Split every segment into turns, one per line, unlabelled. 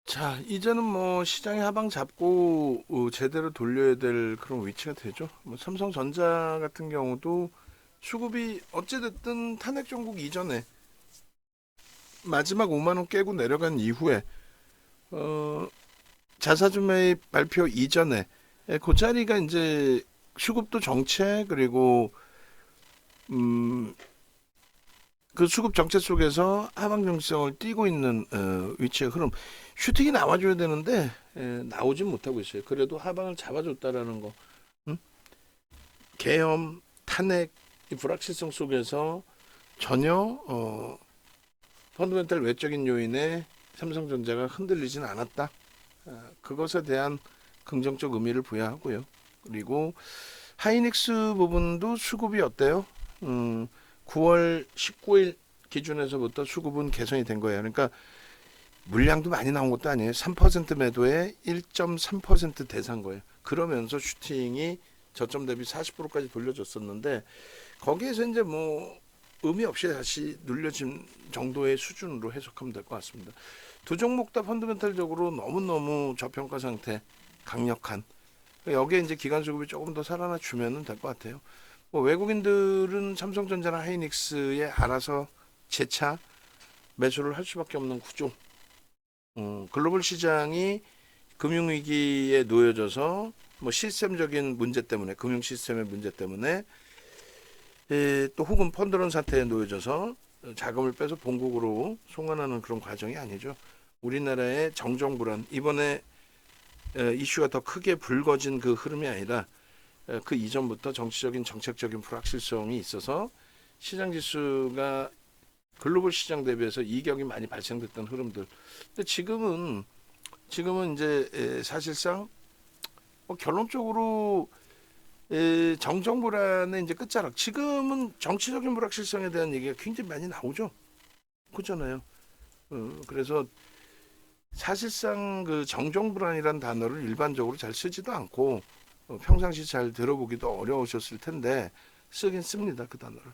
자, 이제는 뭐 시장의 하방 잡고 제대로 돌려야 될 그런 위치가 되죠. 뭐 삼성전자 같은 경우도 수급이 어찌됐든 탄핵 정국 이전에 마지막 5만 원 깨고 내려간 이후에 어, 자사주 매입 발표 이전에 그 자리가 이제 수급도 정체 그리고 음, 그 수급 정체 속에서 하방 정체성을 띠고 있는 위치의 흐름. 슈팅이 나와줘야 되는데 나오진 못하고 있어요. 그래도 하방을 잡아줬다라는 거. 음? 계엄, 탄핵, 이 불확실성 속에서 전혀 펀더멘탈 외적인 요인에 삼성전자가 흔들리진 않았다. 그것에 대한 긍정적 의미를 부여하고요. 그리고 하이닉스 부분도 수급이 어때요? 9월 19일 기준에서부터 수급은 개선이 된 거예요. 그러니까 물량도 많이 나온 것도 아니에요. 3% 매도에 1.3% 대산 거예요. 그러면서 슈팅이 저점 대비 40%까지 돌려줬었는데 거기에서 이제 뭐 의미 없이 다시 눌려진 정도의 수준으로 해석하면 될 것 같습니다. 두 종목 다 펀더멘탈적으로 너무너무 저평가 상태, 강력한. 여기에 이제 기관 수급이 조금 더 살아나 주면 될 것 같아요. 뭐 외국인들은 삼성전자나 하이닉스에 알아서 재차 매수를 할 수밖에 없는 구조. 글로벌 시장이 금융위기에 놓여져서 뭐 시스템적인 문제 때문에 금융 시스템의 문제 때문에 또 혹은 펀드런 사태에 놓여져서 자금을 빼서 본국으로 송환하는 그런 과정이 아니죠. 우리나라의 정정불안 이번에 이슈가 더 크게 불거진 그 흐름이 아니라 그 이전부터 정치적인 정책적인 불확실성이 있어서 시장 지수가 글로벌 시장 대비해서 이격이 많이 발생됐던 흐름들. 근데 지금은 이제 사실상 뭐 결론적으로 정정 불안의 이제 끝자락. 지금은 정치적인 불확실성에 대한 얘기가 굉장히 많이 나오죠. 그렇잖아요. 그래서 사실상 그 정정 불안이란 단어를 일반적으로 잘 쓰지도 않고 평상시 잘 들어보기도 어려우셨을 텐데 쓰긴 씁니다. 그 단어를.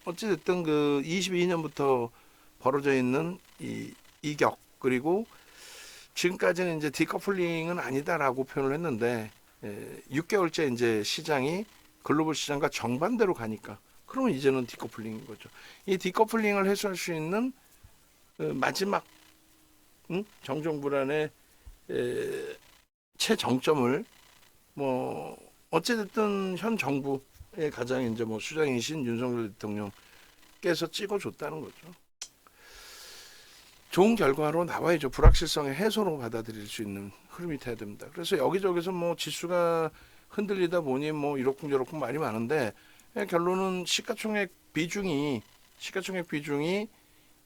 어찌됐든 그 22년부터 벌어져 있는 이 이격 그리고 지금까지는 이제 디커플링은 아니다라고 표현을 했는데 6개월째 이제 시장이 글로벌 시장과 정반대로 가니까 그러면 이제는 디커플링인 거죠. 이 디커플링을 해소할 수 있는 마지막 정정 불안의 최정점을 뭐 어찌됐든 현 정부의 가장 이제 뭐 수장이신 윤석열 대통령께서 찍어줬다는 거죠. 좋은 결과로 나와야죠. 불확실성의 해소로 받아들일 수 있는 흐름이 돼야 됩니다. 그래서 여기저기서 뭐 지수가 흔들리다 보니 뭐 이렇쿵저렇쿵 말이 많은데 결론은 시가총액 비중이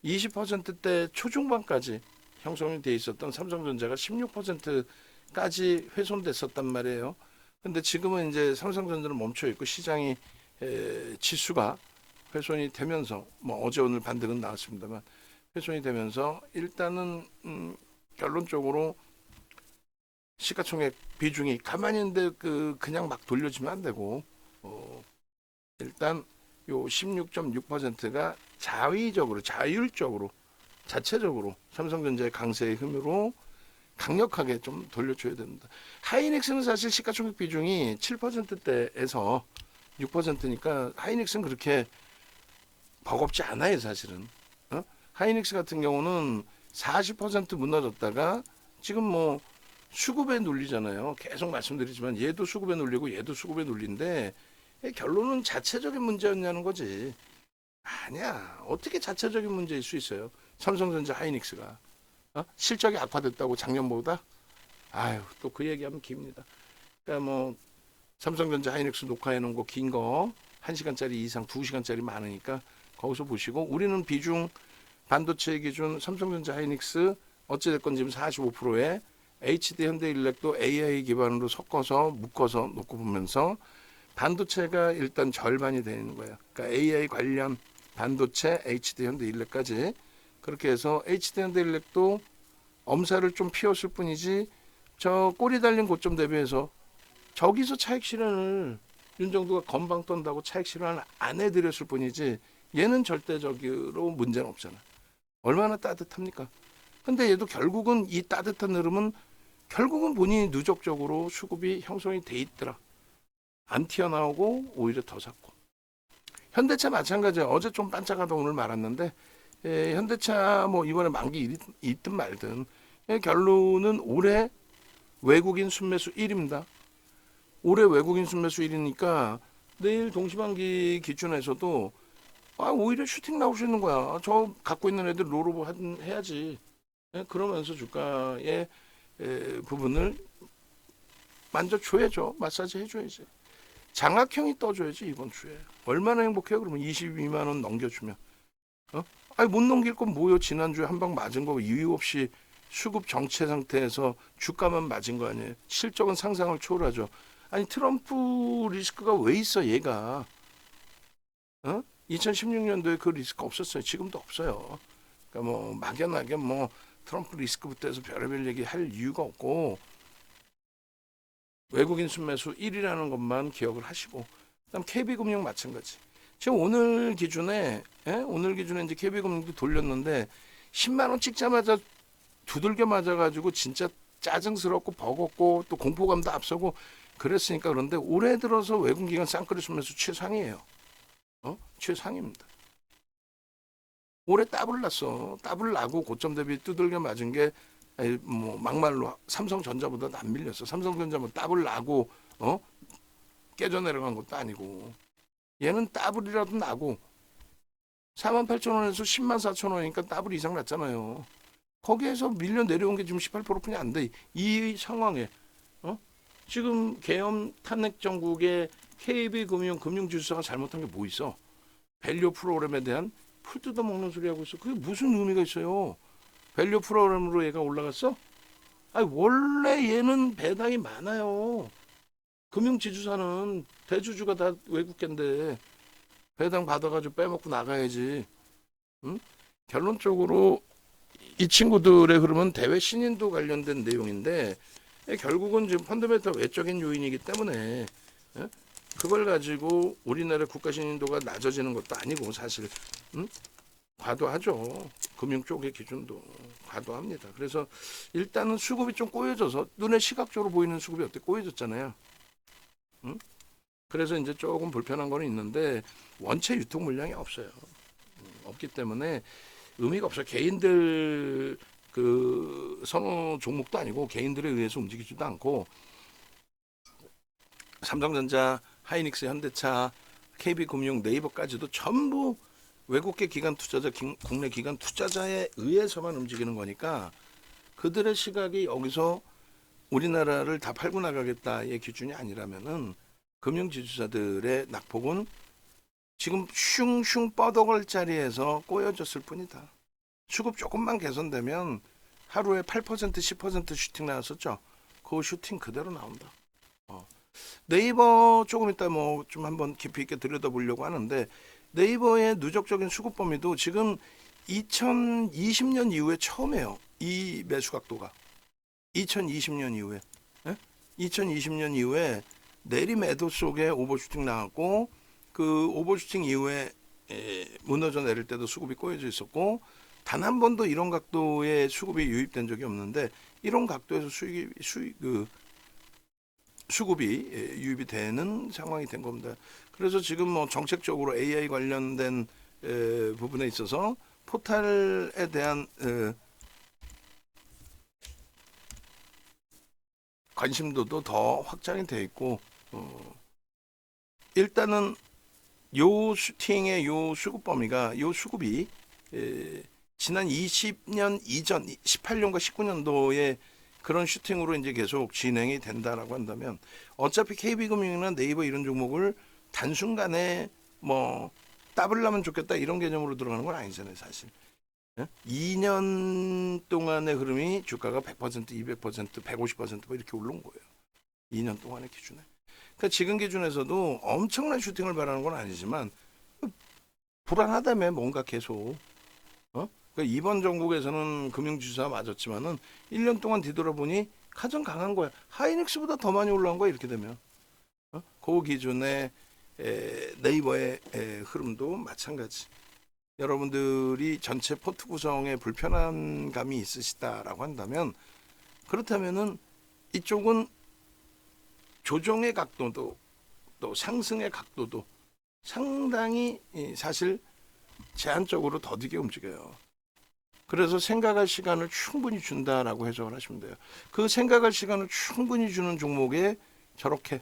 20%대 초중반까지 형성이 돼 있었던 삼성전자가 16%까지 훼손됐었단 말이에요. 근데 지금은 이제 삼성전자는 멈춰 있고 시장이 지수가 훼손이 되면서 뭐 어제 오늘 반등은 나왔습니다만 훼손이 되면서 일단은 결론적으로 시가총액 비중이 가만히 있는데 그냥 막 돌려주면 안 되고 일단 요 16.6%가 자율적으로 자체적으로 삼성전자의 강세의 힘으로 강력하게 좀 돌려줘야 됩니다. 하이닉스는 사실 시가총액 비중이 7%대에서 6%니까 하이닉스는 그렇게 버겁지 않아요 사실은. 하이닉스 같은 경우는 40% 무너졌다가 지금 뭐 수급에 눌리잖아요. 계속 말씀드리지만 얘도 수급에 눌리고 얘도 수급에 눌린데 결론은 자체적인 문제였냐는 거지. 아니야. 어떻게 자체적인 문제일 수 있어요? 삼성전자 하이닉스가 실적이 악화됐다고 작년보다? 아유 또 그 얘기하면 깁니다. 그러니까 뭐 삼성전자 하이닉스 녹화해 놓은 거 긴 거 1시간짜리 이상 2시간짜리 많으니까 거기서 보시고 우리는 비중 반도체 기준 삼성전자 하이닉스 어찌됐건 지금 45%에 HD 현대일렉도 AI 기반으로 섞어서 묶어서 놓고 보면서 반도체가 일단 절반이 되는 거예요. 그러니까 AI 관련 반도체 HD 현대일렉까지 그렇게 해서 HD 현대일렉도 엄살을 좀 피웠을 뿐이지 저 꼬리 달린 고점 대비해서 저기서 차익 실현을 윤정도가 건방 떤다고 차익 실현을 안 해드렸을 뿐이지 얘는 절대적으로 문제는 없잖아. 얼마나 따뜻합니까? 근데 얘도 결국은 이 따뜻한 흐름은 결국은 본인이 누적적으로 수급이 형성이 돼 있더라. 안 튀어나오고 오히려 더 샀고. 현대차 마찬가지야. 어제 좀 반짝하다 오늘 말았는데 현대차 뭐 이번에 만기 있든 말든 결론은 올해 외국인 순매수 1위입니다. 올해 외국인 순매수 1위니까 내일 동시반기 기준에서도 오히려 슈팅 나올 수 있는 거야. 저 갖고 있는 애들 롤오버 해야지. 그러면서 주가의 부분을 만져줘야죠. 마사지 해줘야지. 장학형이 떠줘야지 이번 주에. 얼마나 행복해요? 그러면 22만 원 넘겨주면. 아니 못 넘길 건 뭐요? 지난주에 한 방 맞은 거 이유 없이 수급 정체 상태에서 주가만 맞은 거 아니에요? 실적은 상상을 초월하죠. 아니 트럼프 리스크가 왜 있어 얘가? 2016년도에 그 리스크 없었어요. 지금도 없어요. 그러니까 뭐 막연하게 뭐 트럼프 리스크부터 해서 별의별 얘기 할 이유가 없고 외국인 순매수 1위라는 것만 기억을 하시고 그다음 KB금융 마찬가지. 지금 오늘 기준에 이제 KB금융도 돌렸는데 10만 원 찍자마자 두들겨 맞아가지고 진짜 짜증스럽고 버겁고 또 공포감도 앞서고 그랬으니까 그런데 올해 들어서 외국 기관 쌍끌이 순매수 최상이에요. 최상입니다. 올해 더블 났어. 더블 나고 고점 대비 두들겨 맞은 게 뭐 막말로 삼성전자보다 안 밀렸어. 삼성전자 뭐 더블 나고 깨져 내려간 것도 아니고 얘는 더블이라도 나고 48,000원에서 104,000원이니까 더블 이상 났잖아요. 거기에서 밀려 내려온 게 지금 18%뿐이 안 돼. 이 상황에 지금 계엄 탄핵 정국의 KB금융 금융지주사가 잘못한 게 뭐 있어? 밸류 프로그램에 대한 풀 뜯어먹는 소리 하고 있어. 그게 무슨 의미가 있어요? 밸류 프로그램으로 얘가 올라갔어? 아니 원래 얘는 배당이 많아요. 금융지주사는 대주주가 다 외국계인데 배당 받아가지고 빼먹고 나가야지. 결론적으로 이 친구들의 흐름은 대외 신인도 관련된 내용인데 결국은 지금 펀더멘털 외적인 요인이기 때문에 그걸 가지고 우리나라 국가 신인도가 낮아지는 것도 아니고 사실 과도하죠. 금융 쪽의 기준도 과도합니다. 그래서 일단은 수급이 좀 꼬여져서 눈에 시각적으로 보이는 수급이 어때 꼬여졌잖아요. 그래서 이제 조금 불편한 거는 있는데 원체 유통 물량이 없어요. 없기 때문에 의미가 없어요. 개인들 그 선호 종목도 아니고 개인들에 의해서 움직이지도 않고 삼성전자, 하이닉스, 현대차, KB금융, 네이버까지도 전부 외국계 기관 투자자, 국내 기관 투자자에 의해서만 움직이는 거니까 그들의 시각이 여기서 우리나라를 다 팔고 나가겠다의 기준이 아니라면은 금융지주사들의 낙폭은 지금 슝슝 뻗어갈 자리에서 꼬여졌을 뿐이다. 수급 조금만 개선되면 하루에 8% 10% 슈팅 나왔었죠. 그 슈팅 그대로 나온다. 네이버 조금 이따 뭐 좀 한번 깊이 있게 들여다보려고 하는데 네이버의 누적적인 수급 범위도 지금 2020년 이후에 처음이에요. 이 매수 각도가 2020년 이후에 2020년 이후에 내리매도 속에 오버슈팅 나왔고 그 오버슈팅 이후에 무너져 내릴 때도 수급이 꼬여져 있었고 단 한 번도 이런 각도의 수급이 유입된 적이 없는데 이런 각도에서 수급이 유입이 되는 상황이 된 겁니다. 그래서 지금 뭐 정책적으로 AI 관련된 부분에 있어서 포탈에 대한 관심도도 더 확장이 돼 있고 일단은 요 슈팅의 요 수급 범위가 요 수급이 지난 20년 이전 18년과 19년도에 그런 슈팅으로 이제 계속 진행이 된다라고 한다면 어차피 KB금융이나 네이버 이런 종목을 단순간에 뭐 따블라면 좋겠다 이런 개념으로 들어가는 건 아니잖아요 사실. 2년 동안의 흐름이 주가가 100%, 200%, 150%뭐 이렇게 올라온 거예요. 2년 동안의 기준에. 그러니까 지금 기준에서도 엄청난 슈팅을 바라는 건 아니지만 불안하다며 뭔가 계속. 그러니까 이번 정국에서는 금융지주사 맞았지만은 1년 동안 뒤돌아보니 가장 강한 거야. 하이닉스보다 더 많이 올라온 거야 이렇게 되면. 그 기준에 네이버의 흐름도 마찬가지. 여러분들이 전체 포트 구성에 불편한 감이 있으시다라고 한다면, 그렇다면은 이쪽은 조정의 각도도 또 상승의 각도도 상당히 사실 제한적으로 더디게 움직여요. 그래서 생각할 시간을 충분히 준다라고 해석을 하시면 돼요. 그 생각할 시간을 충분히 주는 종목에 저렇게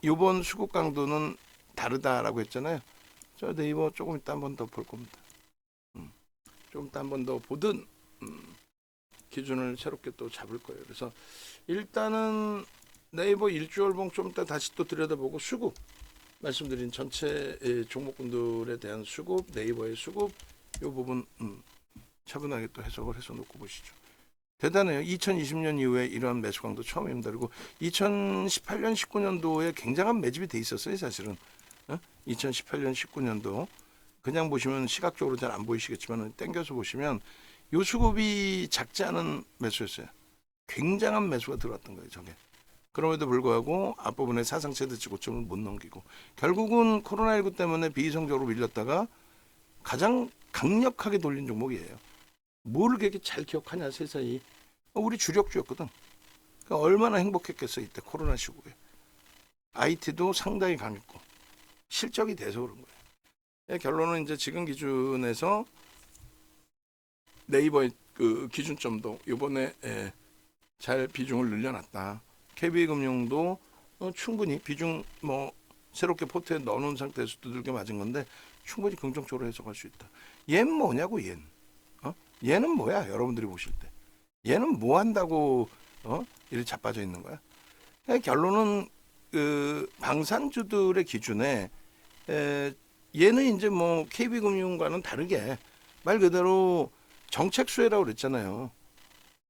이번 수급 강도는 다르다라고 했잖아요. 저 네이버 조금 이따 한 번 더 볼 겁니다. 좀 이따 한 번 더 보든 기준을 새롭게 또 잡을 거예요. 그래서 일단은 네이버 일주월봉 좀 이따 다시 또 들여다보고, 수급 말씀드린 전체 종목군들에 대한 수급, 네이버의 수급 이 부분 차분하게 또 해석을 해서 놓고 보시죠. 대단해요. 2020년 이후에 이러한 매수 강도 처음입니다. 그리고 2018년 19년도에 굉장한 매집이 돼 있었어요. 사실은 2018년 19년도 그냥 보시면 시각적으로 잘 안 보이시겠지만 땡겨서 보시면 요 수급이 작지 않은 매수였어요. 굉장한 매수가 들어왔던 거예요. 저게. 그럼에도 불구하고 앞부분에 사상 최대치 고점을 못 넘기고 결국은 코로나19 때문에 비이성적으로 밀렸다가 가장 강력하게 돌린 종목이에요. 뭘 그렇게 잘 기억하냐 세상이. 우리 주력주였거든. 그러니까 얼마나 행복했겠어 이때 코로나 시국에. IT도 상당히 강했고 실적이 돼서 그런 거예요. 결론은 이제 지금 기준에서 네이버의 그 기준점도 이번에 잘 비중을 늘려놨다. KB금융도 충분히 비중 뭐 새롭게 포트에 넣어놓은 상태에서 두들겨 맞은 건데 충분히 긍정적으로 해석할 수 있다. 얘는 뭐냐고 얘는. 얘는 뭐야 여러분들이 보실 때. 얘는 뭐 한다고 이렇게 자빠져 있는 거야. 결론은 그 방산주들의 기준에 얘는 이제 뭐 KB금융과는 다르게 말 그대로 정책 수혜라고 그랬잖아요.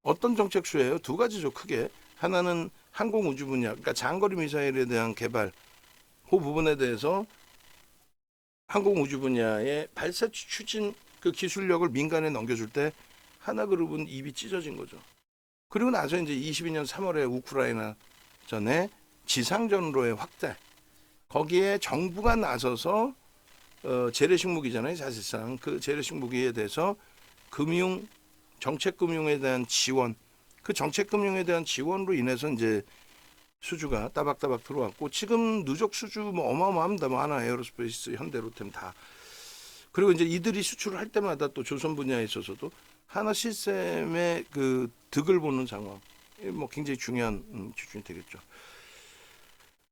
어떤 정책 수혜예요? 두 가지죠 크게. 하나는 항공우주 분야, 그러니까 장거리 미사일에 대한 개발, 그 부분에 대해서 항공우주 분야의 발사 추진 그 기술력을 민간에 넘겨줄 때 하나그룹은 입이 찢어진 거죠. 그리고 나서 이제 22년 3월에 우크라이나 전에 지상전으로의 확대, 거기에 정부가 나서서 재래식 무기잖아요. 사실상 그 재래식 무기에 대해서 금융, 정책금융에 대한 지원, 그 정책금융에 대한 지원으로 인해서 이제 수주가 따박따박 들어왔고 지금 누적 수주 뭐 어마어마합니다. 뭐 하나 에어로스페이스, 현대로템 다. 그리고 이제 이들이 수출을 할 때마다 또 조선 분야에 있어서도 하나 시스템의 그 득을 보는 상황, 뭐 굉장히 중요한 기준이 되겠죠.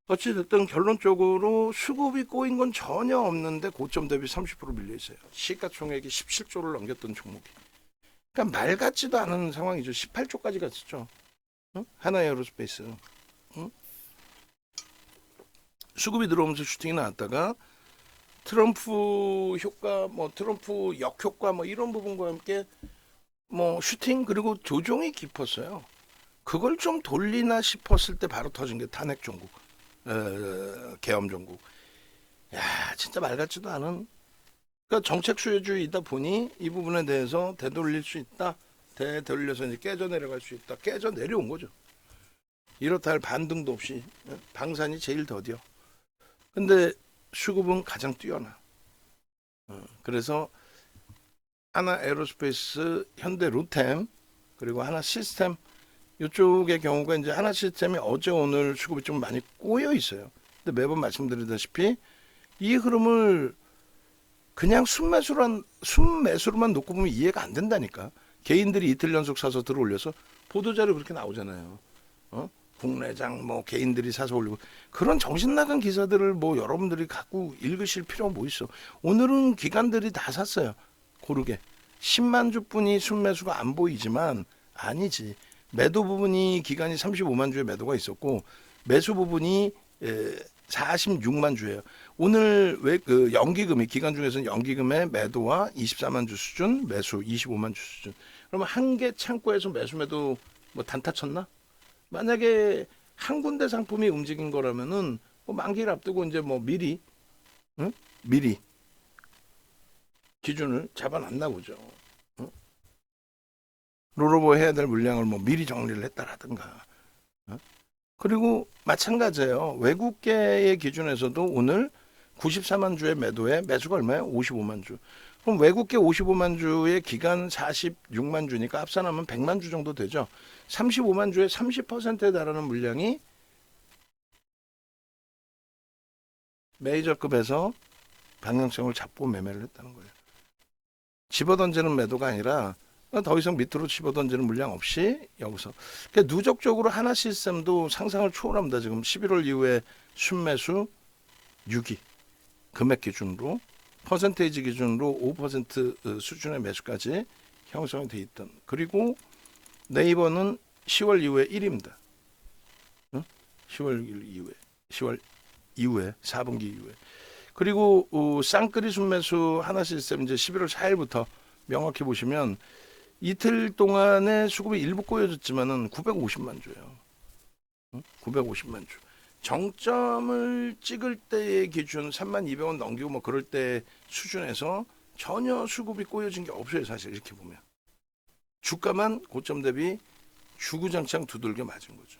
어찌됐든 결론적으로 수급이 꼬인 건 전혀 없는데 고점 대비 30% 밀려 있어요. 시가총액이 17조를 넘겼던 종목이. 그러니까 말 같지도 않은 상황이죠. 18조까지 갔었죠. 하나 에어로스페이스. 수급이 들어오면서 슈팅이 나왔다가 트럼프 효과, 뭐 트럼프 역효과 뭐 이런 부분과 함께 뭐 슈팅 그리고 조종이 깊었어요. 그걸 좀 돌리나 싶었을 때 바로 터진 게 탄핵 종국, 계엄 종국. 야, 진짜 말 같지도 않은. 그러니까 정책 수혜주의이다 보니 이 부분에 대해서 되돌릴 수 있다. 되돌려서 이제 깨져 내려갈 수 있다. 깨져 내려온 거죠. 이렇다 할 반등도 없이 방산이 제일 더디어. 근데 수급은 가장 뛰어나. 그래서 하나 에어로스페이스, 현대 로템 그리고 하나 시스템 이쪽의 경우가 이제 하나 시스템이 어제 오늘 수급이 좀 많이 꼬여 있어요. 근데 매번 말씀드리다시피 이 흐름을 그냥 순매수로만 놓고 보면 이해가 안 된다니까. 개인들이 이틀 연속 사서 들어올려서 보도자료 그렇게 나오잖아요. 국내장 뭐 개인들이 사서 올리고 그런 정신 나간 기사들을 뭐 여러분들이 갖고 읽으실 필요가 뭐 있어. 오늘은 기관들이 다 샀어요. 고르게 10만 주뿐이 순매수가 안 보이지만 아니지. 매도 부분이 기간이 35만 주의 매도가 있었고 매수 부분이 46만 주예요. 오늘 왜 그 연기금이 기간 중에서는 연기금의 매도와 24만 주 수준, 매수 25만 주 수준. 그러면 한 개 창고에서 매수 매도 뭐 단타 쳤나? 만약에 한 군데 상품이 움직인 거라면은 뭐 만기를 앞두고 이제 뭐 미리 기준을 잡아놨나 보죠. 롤오버 해야 될 물량을 뭐 미리 정리를 했다라든가. 그리고 마찬가지예요. 외국계의 기준에서도 오늘 94만 주의 매도에 매수가 얼마예요? 55만 주. 그럼 외국계 55만 주의 기간 46만 주니까 합산하면 100만 주 정도 되죠. 35만 주의 30%에 달하는 물량이 메이저급에서 방향성을 잡고 매매를 했다는 거예요. 집어던지는 매도가 아니라 더 이상 밑으로 집어던지는 물량 없이 여기서. 그러니까 누적적으로 하나 시스템도 상상을 초월합니다. 지금 11월 이후에 순매수 6위 금액 기준으로 퍼센테이지 기준으로 5% 수준의 매수까지 형성이 돼 있던. 그리고 네이버는 10월 이후에 1위입니다. 10월 이후에 10월 이후에 4분기 이후에. 그리고 쌍끌이 순매수 하나 시스템 이제 11월 4일부터 명확히 보시면 이틀 동안에 수급이 일부 꼬여졌지만은 950만 주예요. 950만 주. 정점을 찍을 때의 기준 32,000원 넘기고 뭐 그럴 때 수준에서 전혀 수급이 꼬여진 게 없어요. 사실 이렇게 보면. 주가만 고점 대비 주구장창 두들겨 맞은 거죠.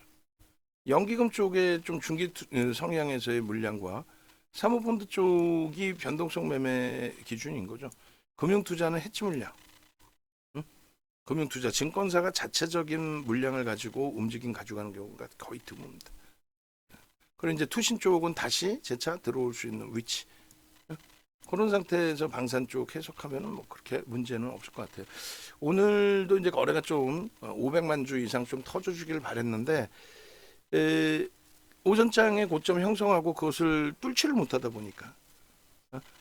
연기금 쪽에 좀 중기 성향에서의 물량과 사모펀드 쪽이 변동성 매매 기준인 거죠. 금융투자는 해치 물량. 금융투자, 증권사가 자체적인 물량을 가지고 움직임 가져가는 경우가 거의 드뭅니다. 그리고 이제 투신 쪽은 다시 재차 들어올 수 있는 위치. 그런 상태에서 방산 쪽 해석하면은 뭐 그렇게 문제는 없을 것 같아요. 오늘도 이제 거래가 좀 500만 주 이상 좀 터져주기를 바랬는데 오전장에 고점 형성하고 그것을 뚫지를 못하다 보니까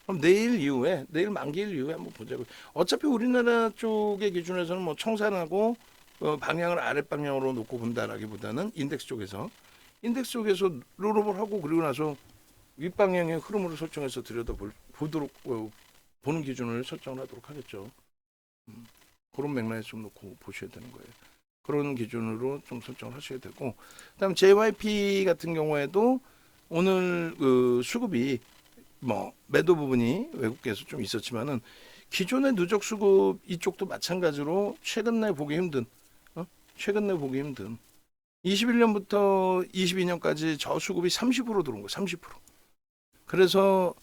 그럼 내일 이후에 내일 만기일 이후에 한번 보자고요. 어차피 우리나라 쪽의 기준에서는 뭐 청산하고 방향을 아랫 방향으로 놓고 본다라기보다는 인덱스 쪽에서 롤오버를 하고 그리고 나서 윗방향의 흐름으로 설정해서 보도록 보는 기준을 설정을 하도록 하겠죠. 그런 맥락에서 좀 놓고 보셔야 되는 거예요. 그런 기준으로 좀 설정을 하셔야 되고, 그다음 JYP 같은 경우에도 오늘 수급이 뭐 매도 부분이 외국계에서 좀 있었지만은 기존의 누적 수급 이쪽도 마찬가지로 최근 내 보기 힘든 21년부터 22년까지 저수급이 30% 들어온 거예요. 30%. 그래서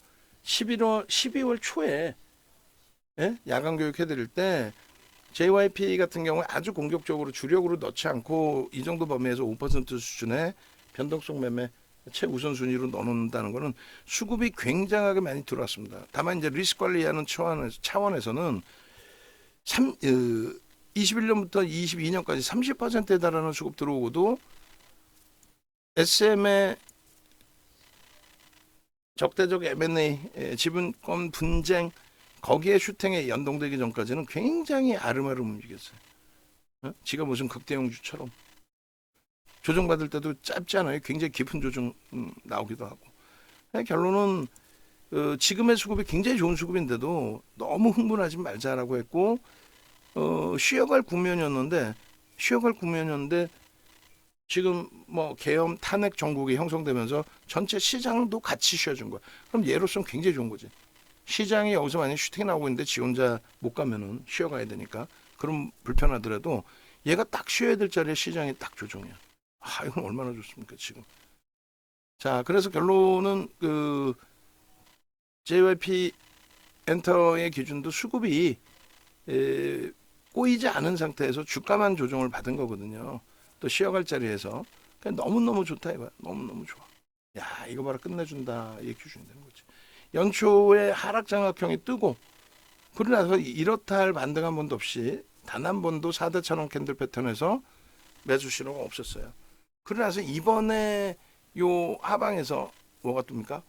12월 초에 야간 교육 해드릴 때 JYP 같은 경우에 아주 공격적으로 주력으로 넣지 않고 이 정도 범위에서 5% 수준의 변동성 매매 최우선순위로 넣는다는 것은 수급이 굉장하게 많이 들어왔습니다. 다만 이제 리스크 관리하는 차원에서는 21년부터 22년까지 30%에 달하는 수급 들어오고도 SM의 적대적 M&A, 지분권 분쟁 거기에 슈팅에 연동되기 전까지는 굉장히 아름아름 움직였어요. 지가 무슨 극대형주처럼 조정받을 때도 짧지 않아요. 굉장히 깊은 조정 나오기도 하고. 결론은 지금의 수급이 굉장히 좋은 수급인데도 너무 흥분하지 말자라고 했고 쉬어갈 국면이었는데 지금 뭐 계엄 탄핵 정국이 형성되면서 전체 시장도 같이 쉬어준 거야. 그럼 얘로서는 굉장히 좋은 거지. 시장이 여기서 만약 슈팅이 나오고 있는데 지 혼자 못 가면은 쉬어가야 되니까 그럼 불편하더라도 얘가 딱 쉬어야 될 자리에 시장이 딱 조정이야. 이건 얼마나 좋습니까 지금. 자, 그래서 결론은 JYP 엔터의 기준도 수급이 꼬이지 않은 상태에서 주가만 조정을 받은 거거든요. 또 쉬어갈 자리에서 너무너무 좋다 이거야. 너무너무 좋아. 야, 이거 봐라 끝내준다. 이게 기준이 되는 거지. 연초에 하락 장악형이 뜨고 그러고 나서 이렇다 할 반등 한 번도 없이 단 한 번도 4대 천원 캔들 패턴에서 매수 신호가 없었어요. 그러고 나서 이번에 요 하방에서 뭐가 뜹니까?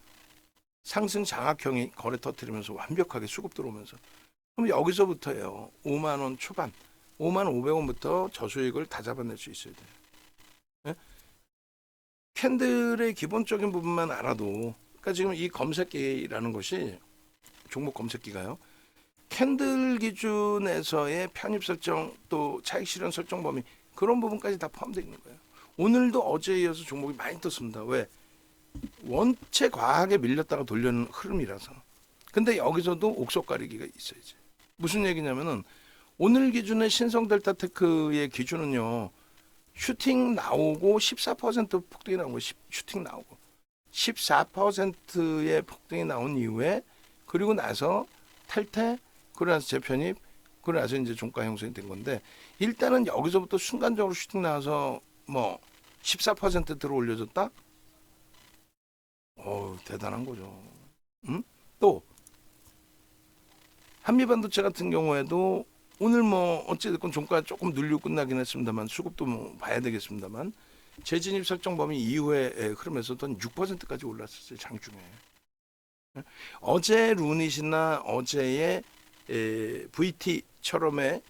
상승 장악형이 거래 터뜨리면서 완벽하게 수급 들어오면서 그럼 여기서부터예요. 5만 원 초반 5만 500원부터 저수익을 다 잡아낼 수 있어야 돼요. 네? 캔들의 기본적인 부분만 알아도 그러니까 지금 이 검색기라는 것이 종목 검색기가요. 캔들 기준에서의 편입 설정 또 차익 실현 설정 범위 그런 부분까지 다 포함되어 있는 거예요. 오늘도 어제에 이어서 종목이 많이 떴습니다. 왜? 원체 과하게 밀렸다가 돌려는 흐름이라서. 근데 여기서도 옥석 가리기가 있어야지. 무슨 얘기냐면은 오늘 기준의 신성 델타 테크의 기준은요. 슈팅 나오고 14% 폭등이 나온 거예요. 슈팅 나오고 14%의 폭등이 나온 이후에 그리고 나서 탈퇴 그래서 재편입, 그래서 이제 종가 형성이 된 건데 일단은 여기서부터 순간적으로 슈팅 나와서 뭐 14% 들어 올려줬다. 대단한 거죠. 또 한미반도체 같은 경우에도 오늘 뭐 어찌됐건 종가 조금 눌리고 끝나긴 했습니다만 수급도 뭐 봐야 되겠습니다만 재진입 설정 범위 이후에 흐름에서도 한 6%까지 올랐었어요. 장중에. 어제 루닛이나 어제의 VT처럼의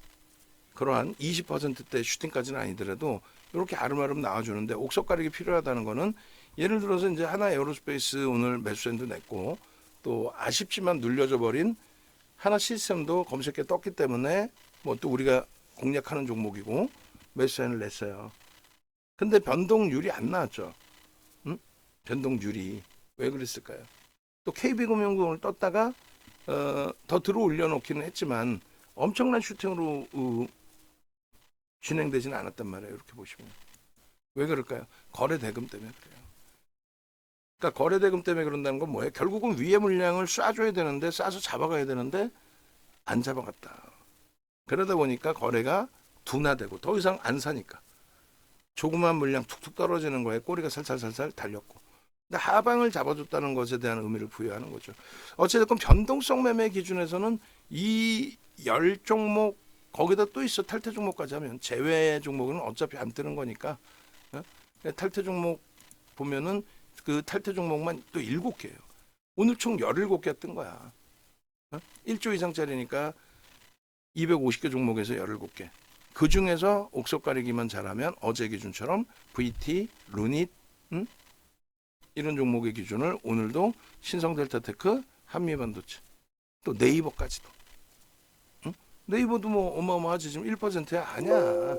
그러한 20%대 슈팅까지는 아니더라도 이렇게 아름아름 나와주는데 옥석 가리기 필요하다는 거는 예를 들어서 이제 하나 에어로스페이스 오늘 매수엔도 냈고 또 아쉽지만 눌려져 버린 하나 시스템도 검색에 떴기 때문에 뭐 또 우리가 공략하는 종목이고 매수엔을 냈어요. 근데 변동률이 안 나왔죠. 응? 변동률이 왜 그랬을까요? 또 KB금융도 오늘 떴다가 더 들어 올려놓기는 했지만 엄청난 슈팅으로 진행되지는 않았단 말이에요. 이렇게 보시면 왜 그럴까요? 거래 대금 때문에 그래요. 그러니까 거래 대금 때문에 그런다는 건 뭐예요? 결국은 위에 물량을 쏴줘야 되는데 쏴서 잡아가야 되는데 안 잡아갔다. 그러다 보니까 거래가 둔화되고 더 이상 안 사니까 조그만 물량 툭툭 떨어지는 거에 꼬리가 살살살살 달렸고 근데 하방을 잡아줬다는 것에 대한 의미를 부여하는 거죠. 어쨌든 변동성 매매 기준에서는 이 10종목 거기다 또 있어 탈퇴 종목까지 하면 제외 종목은 어차피 안 뜨는 거니까 탈퇴 종목 보면은 그 탈퇴 종목만 또 7개예요. 오늘 총 17개 뜬 거야. 1조 이상짜리니까 250개 종목에서 17개. 그 중에서 옥석 가리기만 잘하면 어제 기준처럼 VT, 루닛 이런 종목의 기준을 오늘도 신성델타테크, 한미반도체, 또 네이버까지도. 네이버도 뭐 어마어마하지 지금 1%야 아니야.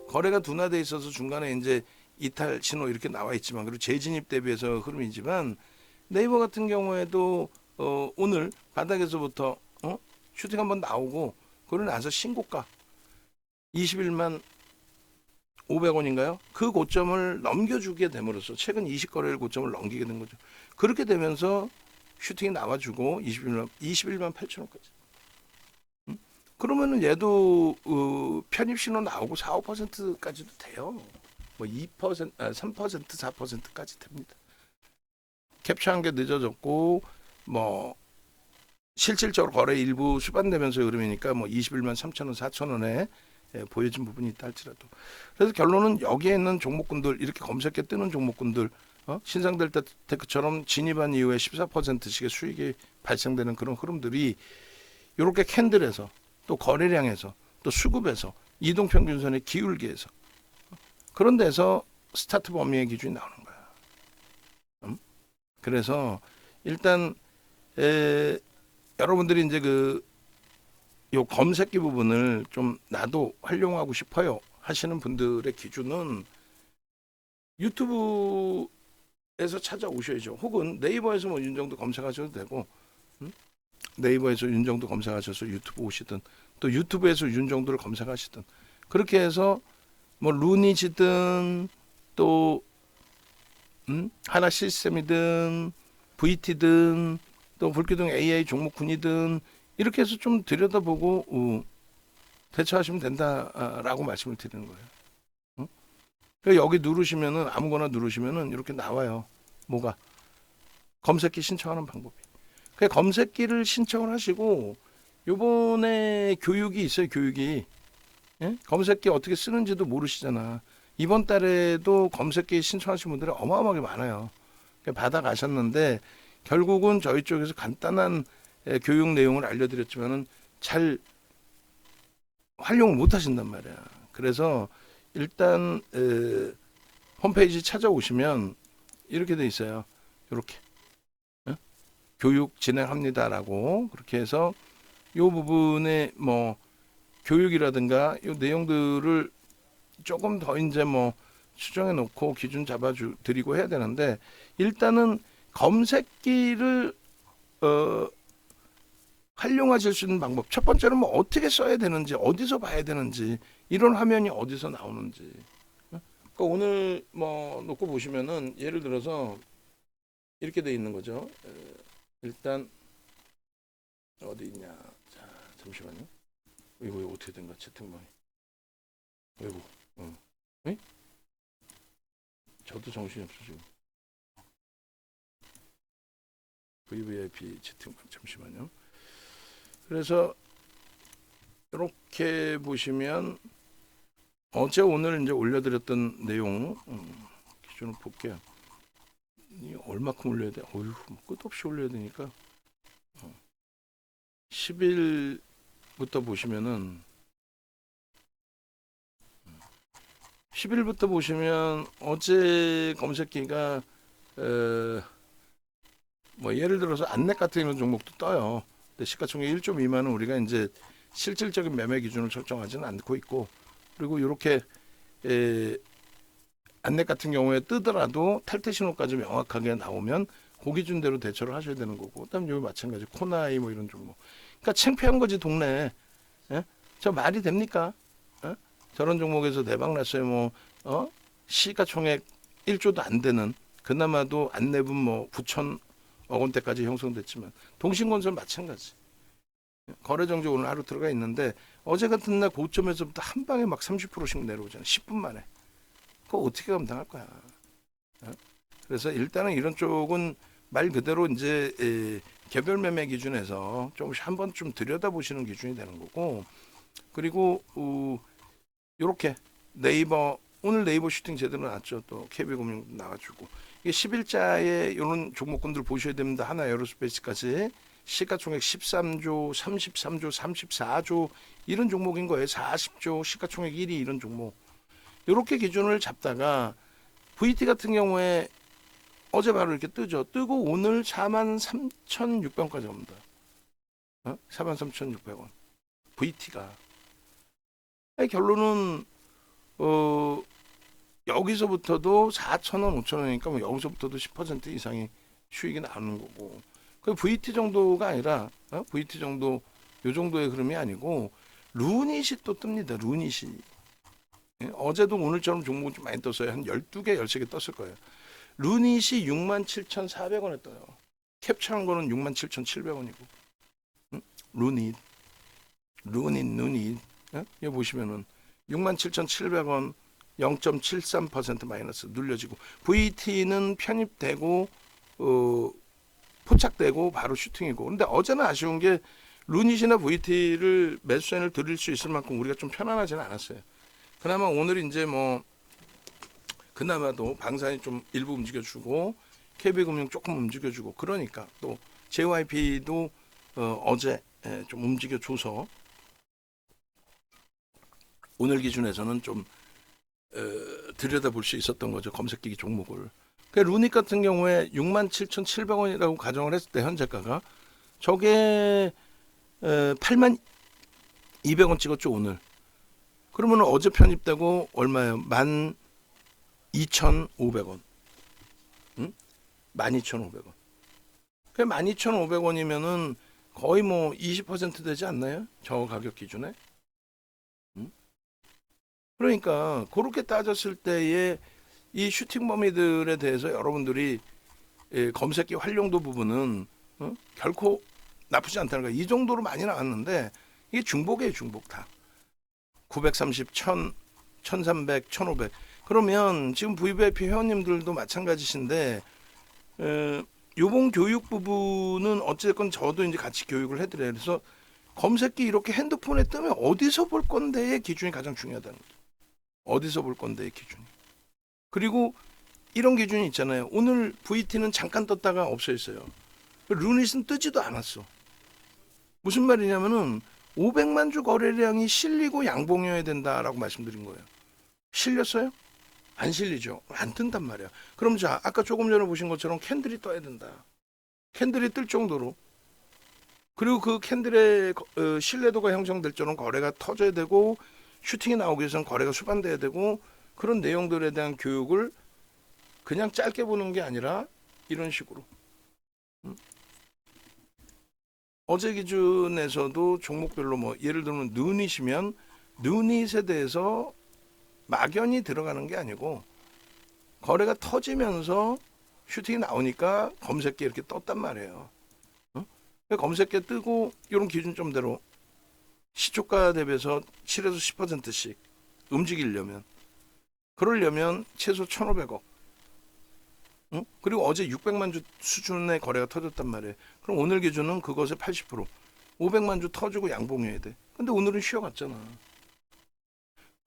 거래가 둔화돼 있어서 중간에 이제 이탈 신호 이렇게 나와 있지만 그리고 재진입 대비해서 흐름이지만 네이버 같은 경우에도 오늘 바닥에서부터 슈팅 한번 나오고 그러고 나서 신고가 21만 500원인가요? 그 고점을 넘겨주게 됨으로써 최근 20거래일 고점을 넘기게 된 거죠. 그렇게 되면서 슈팅이 나와주고 21만 8천원까지. 그러면은 얘도 편입 신호 나오고 4, 5%까지도 돼요. 뭐 2%, 3%, 4%까지 됩니다. 캡처한 게 늦어졌고 뭐 실질적으로 거래 일부 수반되면서 흐름이니까 뭐 21만 3천원, 4천원에 보여진 부분이 있다 할지라도 그래서 결론은 여기에 있는 종목군들 이렇게 검색해 뜨는 종목군들 신상델타테크처럼 진입한 이후에 14%씩의 수익이 발생되는 그런 흐름들이 이렇게 캔들에서 또 거래량에서 또 수급에서 이동평균선의 기울기에서 그런 데서 스타트 범위의 기준이 나오는 거야. 그래서 일단 여러분들이 이제 요 검색기 부분을 좀 나도 활용하고 싶어요 하시는 분들의 기준은 유튜브에서 찾아오셔야죠. 혹은 네이버에서 뭐 윤정도 검색하셔도 되고 네이버에서 윤정도 검색하셔서 유튜브 오시든 또 유튜브에서 윤정도를 검색하시든 그렇게 해서 뭐 루닛이든 또 하나 시스템이든 VT든 또 불기둥 AI 종목군이든 이렇게 해서 좀 들여다보고 대처하시면 된다라고 말씀을 드리는 거예요. 그러니까 여기 누르시면은 아무거나 누르시면은 이렇게 나와요. 뭐가 검색기 신청하는 방법이. 그 검색기를 신청을 하시고 요번에 교육이 있어요. 교육이 검색기 어떻게 쓰는지도 모르시잖아. 이번 달에도 검색기 신청하신 분들이 어마어마하게 많아요. 받아가셨는데 결국은 저희 쪽에서 간단한 교육 내용을 알려드렸지만은 잘 활용을 못 하신단 말이야. 그래서 일단 홈페이지 찾아오시면 이렇게 돼 있어요. 이렇게 교육 진행합니다라고 그렇게 해서 이 부분에 뭐 교육이라든가 이 내용들을 조금 더 이제 뭐 수정해 놓고 기준 잡아 드리고 해야 되는데 일단은 검색기를 활용하실 수 있는 방법 첫 번째는 뭐 어떻게 써야 되는지 어디서 봐야 되는지 이런 화면이 어디서 나오는지 그러니까 오늘 뭐 놓고 보시면은 예를 들어서 이렇게 돼 있는 거죠. 일단 어디 있냐 잠시만요. 이거 어떻게 된가 채팅방이. 아이고. 에? 저도 정신이 없어 지금. VVIP 채팅방 잠시만요. 그래서 이렇게 보시면 어제 오늘 이제 올려드렸던 내용 기준을 볼게요. 이 얼마큼 올려야 돼? 어휴, 끝없이 올려야 되니까 10일부터 보시면은 10일부터 보시면 어제 검색기가 뭐 예를 들어서 안넷 같은 이런 종목도 떠요. 근데 시가총액 1조 미만은 우리가 이제 실질적인 매매 기준을 설정하지는 않고 있고, 그리고 이렇게 안넷 같은 경우에 뜨더라도 탈퇴 신호까지 명확하게 나오면 그 기준대로 대처를 하셔야 되는 거고, 그다음 여기 마찬가지 코나이 뭐 이런 종목. 그러니까 창피한 거지 동네에. 예? 저 말이 됩니까? 예? 저런 종목에서 대박 났어요. 뭐 시가총액 1조도 안 되는, 그나마도 안내분 뭐 9천억 원대까지 형성됐지만 동신건설 마찬가지. 거래 정지 오늘 하루 들어가 있는데 어제 같은 날 고점에서부터 한 방에 막 30%씩 내려오잖아요. 10분 만에. 그거 어떻게 감당할 거야? 그래서 일단은 이런 쪽은 말 그대로 이제 개별 매매 기준에서 조금씩 한번 좀 들여다보시는 기준이 되는 거고, 그리고 이렇게 네이버 오늘 네이버 슈팅 제대로 나왔죠. 또 KB금융 나와주고 이게 10일자에 이런 종목군들 보셔야 됩니다. 하나 에어로스페이스까지 시가총액 13조, 33조, 34조 이런 종목인 거예요. 40조 시가총액 1위 이런 종목. 이렇게 기준을 잡다가 VT 같은 경우에 어제 바로 이렇게 뜨죠. 뜨고 오늘 43,600원까지 갑니다. 43,600원. VT가. 결론은 여기서부터도 4,000원, 5,000원이니까 뭐 여기서부터도 10% 이상의 수익이 나오는 거고. 그 VT 정도가 아니라 VT 정도 요 정도의 흐름이 아니고 루닛이 또 뜹니다. 루닛이. 어제도 오늘처럼 종목이 좀 많이 떴어요. 한 12개, 13개 떴을 거예요. 루닛이 67,400원에 떠요. 캡처한 거는 67,700원이고. 루닛. 여기 보시면은 67,700원 0.73% 마이너스 눌려지고, VT는 편입되고 포착되고 바로 슈팅이고. 근데 어제는 아쉬운 게 루닛이나 VT를 매수세를 드릴 수 있을 만큼 우리가 좀 편안하지는 않았어요. 그나마 오늘 이제 뭐 그나마도 방산이 좀 일부 움직여주고 KB금융 조금 움직여주고, 그러니까 또 JYP도 어제 좀 움직여줘서 오늘 기준에서는 좀 들여다볼 수 있었던 거죠. 검색기기 종목을. 그러니까 루닛 같은 경우에 67,700원이라고 가정을 했을 때 현재가가 저게 82,200원 찍었죠 오늘. 그러면 어제 편입되고 얼마예요? 12,500원. 응? 12,500원. 그 12,500원이면은 거의 뭐 20% 되지 않나요? 저 가격 기준에. 응? 그러니까 그렇게 따졌을 때에 이 슈팅 범위들에 대해서 여러분들이 검색기 활용도 부분은 결코 나쁘지 않다는 거예요. 이 정도로 많이 나왔는데 이게 중복이에요. 중복 다. 930, 1000, 1300, 1500. 그러면 지금 VVIP 회원님들도 마찬가지신데 요번 교육 부분은 어쨌건 저도 이제 같이 교육을 해드려요. 그래서 검색기 이렇게 핸드폰에 뜨면 어디서 볼 건데의 기준이 가장 중요하다는 거죠. 어디서 볼 건데의 기준이. 그리고 이런 기준이 있잖아요. 오늘 VT는 잠깐 떴다가 없어졌어요. 루닛은 뜨지도 않았어. 무슨 말이냐면은 500만 주 거래량이 실리고 양봉이어야 된다라고 말씀드린 거예요. 실렸어요? 안 실리죠. 안 뜬단 말이야. 그럼 자, 아까 조금 전에 보신 것처럼 캔들이 떠야 된다. 캔들이 뜰 정도로. 그리고 그 캔들의 신뢰도가 형성될 정도로 거래가 터져야 되고, 슈팅이 나오기 위해서는 거래가 수반돼야 되고, 그런 내용들에 대한 교육을 그냥 짧게 보는 게 아니라 이런 식으로. 어제 기준에서도 종목별로 뭐 예를 들면 누닛이면 누닛에 대해서 막연히 들어가는 게 아니고 거래가 터지면서 슈팅이 나오니까 검색기 이렇게 떴단 말이에요. 검색기 뜨고 이런 기준점대로 시초가 대비해서 7에서 10%씩 움직이려면, 그러려면 최소 1,500억. 응? 그리고 어제 600만 주 수준의 거래가 터졌단 말이에요. 그럼 오늘 기준은 그것의 80%, 500만 주 터지고 양봉해야 돼. 근데 오늘은 쉬어갔잖아.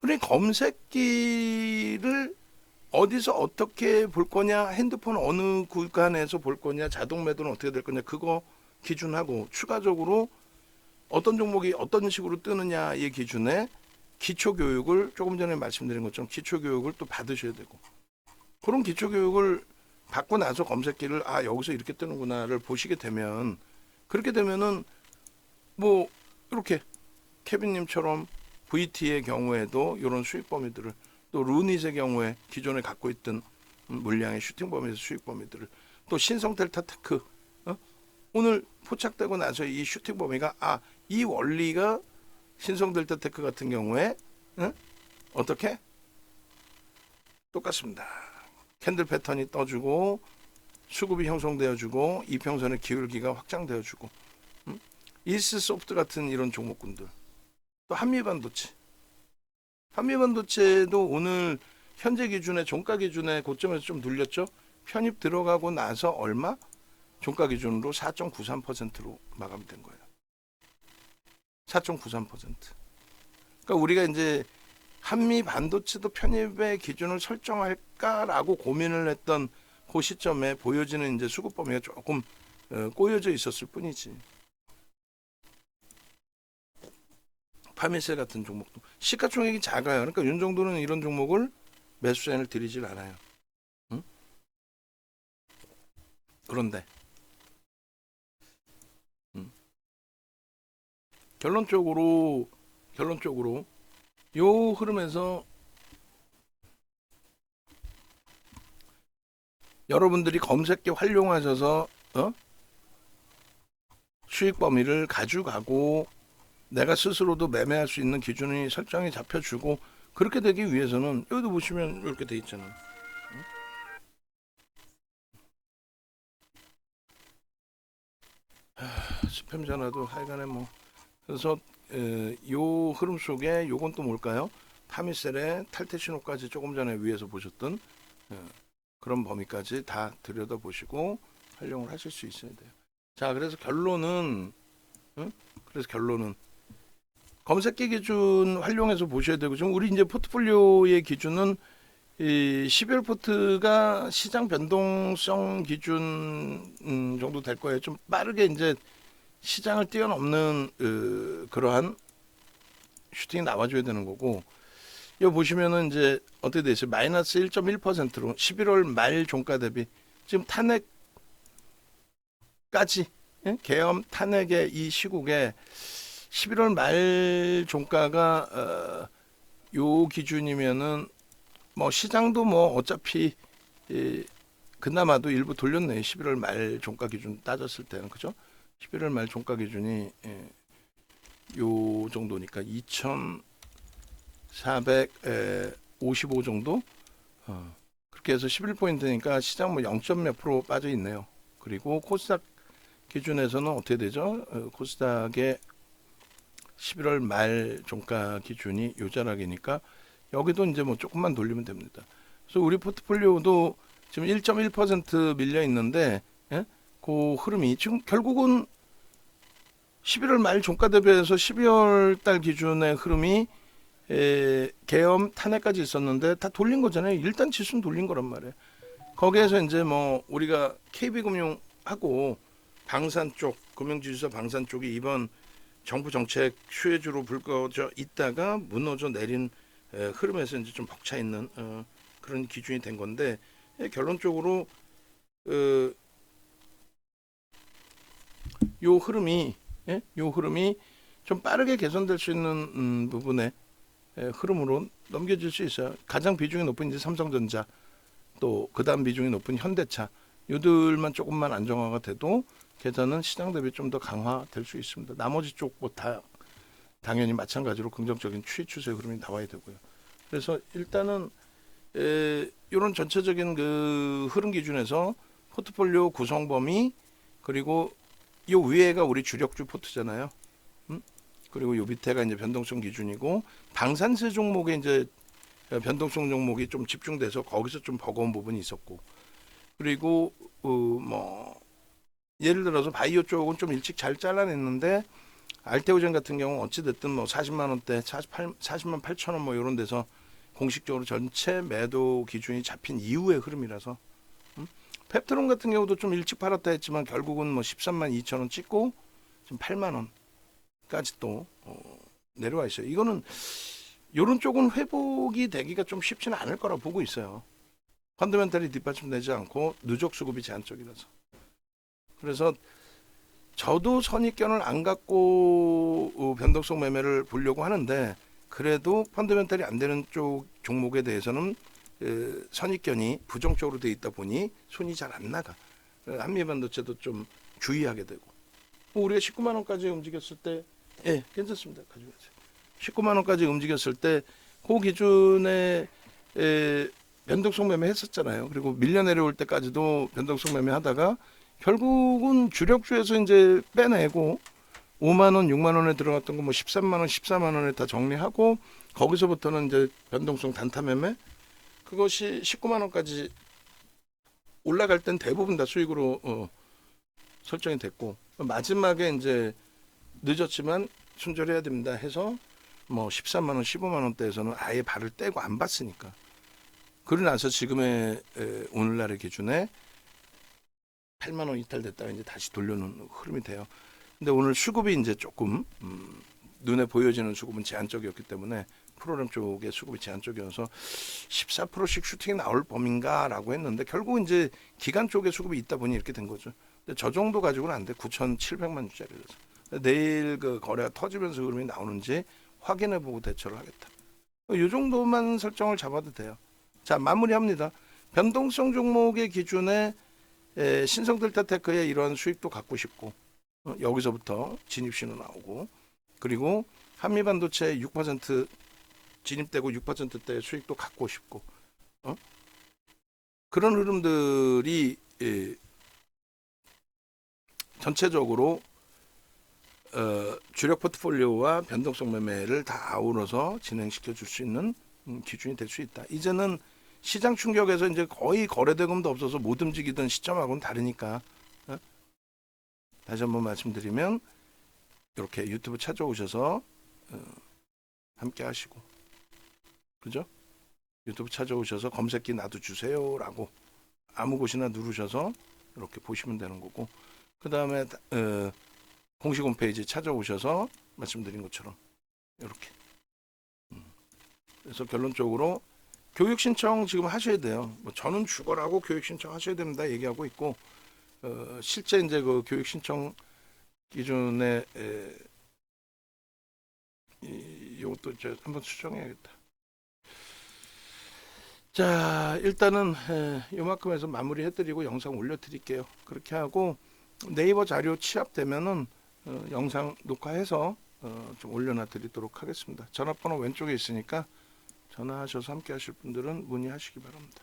그러니까 검색기를 어디서 어떻게 볼 거냐, 핸드폰 어느 구간에서 볼 거냐, 자동 매도는 어떻게 될 거냐, 그거 기준하고 추가적으로 어떤 종목이 어떤 식으로 뜨느냐의 기준에 기초교육을, 조금 전에 말씀드린 것처럼 기초교육을 또 받으셔야 되고, 그런 기초교육을 받고 나서 검색기를 여기서 이렇게 뜨는구나를 보시게 되면, 그렇게 되면은 뭐 이렇게 케빈님처럼 VT의 경우에도 이런 수익 범위들을, 또 루닛의 경우에 기존에 갖고 있던 물량의 슈팅 범위에서 수익 범위들을, 또 신성 델타 테크 오늘 포착되고 나서 이 슈팅 범위가 이 원리가 신성 델타 테크 같은 경우에 어떻게 똑같습니다. 캔들 패턴이 떠주고 수급이 형성되어주고 이평선의 기울기가 확장되어주고, 이스 소프트 같은 이런 종목군들, 또 한미반도체도 오늘 현재 기준에 종가 기준에 고점에서 좀 눌렸죠. 편입 들어가고 나서 얼마? 종가 기준으로 4.93%로 마감된 거예요. 4.93%. 그러니까 우리가 이제 한미 반도체도 편입의 기준을 설정할까라고 고민을 했던 그 시점에 보여지는 이제 수급 범위가 조금 꼬여져 있었을 뿐이지. 파미셀 같은 종목도 시가총액이 작아요. 그러니까 이 정도는 이런 종목을 매수 사인을 드리질 않아요. 응? 그런데 결론적으로 요 흐름에서 여러분들이 검색기 활용하셔서 수익 범위를 가져가고 내가 스스로도 매매할 수 있는 기준이 설정이 잡혀주고, 그렇게 되기 위해서는 여기도 보시면 이렇게 돼 있잖아요. 스팸 전화도 하여간에 뭐, 그래서 요 흐름 속에 요건 또 뭘까요? 파미셀의 탈퇴 신호까지 조금 전에 위에서 보셨던 그런 범위까지 다 들여다보시고 활용을 하실 수 있어야 돼요. 자, 그래서 결론은 검색기 기준 활용해서 보셔야 되고, 지금 우리 이제 포트폴리오의 기준은 이 12월 포트가 시장 변동성 기준 정도 될 거예요. 좀 빠르게 이제 시장을 뛰어넘는 그러한 슈팅이 나와줘야 되는 거고, 여기 보시면은 이제 어떻게 돼 있어요? 마이너스 1.1%로 11월 말 종가 대비 지금 탄핵까지, 계엄 탄핵의 이 시국에 11월 말 종가가 요 기준이면은 뭐 시장도 뭐 어차피 그나마도 일부 돌렸네요. 11월 말 종가 기준 따졌을 때는, 그죠? 11월 말 종가 기준이 요 정도니까 2,455 정도, 그렇게 해서 11포인트니까 시장 뭐 0. 몇 프로 빠져 있네요. 그리고 코스닥 기준에서는 어떻게 되죠? 코스닥의 11월 말 종가 기준이 요 자락이니까 여기도 이제 뭐 조금만 돌리면 됩니다. 그래서 우리 포트폴리오도 지금 1.1% 밀려 있는데, 그 흐름이 지금 결국은 11월 말 종가 대비해서 12월 달 기준의 흐름이 계엄 탄핵까지 있었는데 다 돌린 거잖아요. 일단 지수는 돌린 거란 말이에요. 거기에서 이제 뭐 우리가 KB금융하고 방산 쪽, 금융지주사 방산 쪽이 이번 정부 정책 수혜주로 불거져 있다가 무너져 내린 흐름에서 이제 좀 벅차 있는 그런 기준이 된 건데, 결론적으로 요 흐름이 좀 빠르게 개선될 수 있는 부분의 흐름으로 넘겨질 수 있어요. 가장 비중이 높은 이제 삼성전자, 또 그다음 비중이 높은 현대차, 요들만 조금만 안정화가 돼도 계산은 시장 대비 좀 더 강화될 수 있습니다. 나머지 쪽 뭐 다 당연히 마찬가지로 긍정적인 추세 흐름이 나와야 되고요. 그래서 일단은 이런 전체적인 그 흐름 기준에서 포트폴리오 구성 범위, 그리고 이 위에가 우리 주력주 포트잖아요. 그리고 요 밑에가 이제 변동성 기준이고 방산세 종목에 이제 변동성 종목이 좀 집중돼서 거기서 좀 버거운 부분이 있었고 그리고 뭐 예를 들어서 바이오 쪽은 좀 일찍 잘 잘라냈는데 알테오젠 같은 경우 어찌 됐든 뭐 40만 원대, 40만 8천 원 뭐 이런 데서 공식적으로 전체 매도 기준이 잡힌 이후의 흐름이라서 펩트론 같은 경우도 좀 일찍 팔았다 했지만 결국은 뭐 13만 2천 원 찍고 지금 8만 원까지 또 내려와 있어요. 이거는 이런 쪽은 회복이 되기가 좀 쉽지는 않을 거라 보고 있어요. 펀더멘탈이 뒷받침되지 않고 누적 수급이 제한적이라서. 그래서 저도 선입견을 안 갖고 변동성 매매를 보려고 하는데 그래도 펀더멘탈이 안 되는 쪽 종목에 대해서는 선입견이 부정적으로 돼 있다 보니 손이 잘 안 나가. 한미반도체도 좀 주의하게 되고. 우리가 19만 원까지 움직였을 때, 예, 괜찮습니다. 가져가세요. 19만 원까지 움직였을 때 그 기준에 변동성 매매 했었잖아요. 그리고 밀려 내려올 때까지도 변동성 매매 하다가 결국은 주력주에서 이제 빼내고 5만 원, 6만 원에 들어갔던 거 뭐 13만 원, 14만 원에 다 정리하고 거기서부터는 이제 변동성 단타 매매 그것이 19만 원까지 올라갈 땐 대부분 다 수익으로 설정이 됐고 마지막에 이제 늦었지만 순절해야 됩니다 해서 뭐 13만 원, 15만 원대에서는 아예 발을 떼고 안 봤으니까 그러고 나서 지금의 오늘날의 기준에 8만 원 이탈됐다가 이제 다시 돌려놓는 흐름이 돼요. 근데 오늘 수급이 이제 조금 눈에 보여지는 수급은 제한적이었기 때문에 프로그램 쪽의 수급이 제한적이어서 14%씩 슈팅이 나올 범인가라고 했는데 결국 이제 기간 쪽에 수급이 있다 보니 이렇게 된 거죠. 근데 저 정도 가지고는 안 돼. 9,700만 주짜리라서. 내일 그 거래가 터지면서 흐름이 나오는지 확인해보고 대처를 하겠다. 이 정도만 설정을 잡아도 돼요. 자, 마무리합니다. 변동성 종목의 기준에 신성델타테크의 이러한 수익도 갖고 싶고 여기서부터 진입신호 나오고 그리고 한미반도체 6% 진입되고 6%대 수익도 갖고 싶고 그런 흐름들이 전체적으로 주력 포트폴리오와 변동성 매매를 다 아우러서 진행시켜 줄 수 있는 기준이 될 수 있다. 이제는 시장 충격에서 이제 거의 거래대금도 없어서 못 움직이던 시점하고는 다르니까 다시 한번 말씀드리면 이렇게 유튜브 찾아오셔서 함께 하시고 그죠? 유튜브 찾아오셔서 검색기 나도 주세요라고 아무 곳이나 누르셔서 이렇게 보시면 되는 거고 그 다음에 공식 홈페이지 찾아오셔서 말씀드린 것처럼 이렇게 그래서 결론적으로 교육 신청 지금 하셔야 돼요. 뭐 저는 죽어라고 교육 신청 하셔야 됩니다 얘기하고 있고 실제 이제 그 교육 신청 기준에 이것도 이제 한번 수정해야겠다. 자 일단은 요만큼에서 마무리해드리고 영상 올려드릴게요. 그렇게 하고 네이버 자료 취합되면은 영상 녹화해서 좀 올려놔드리도록 하겠습니다. 전화번호 왼쪽에 있으니까 전화하셔서 함께 하실 분들은 문의하시기 바랍니다.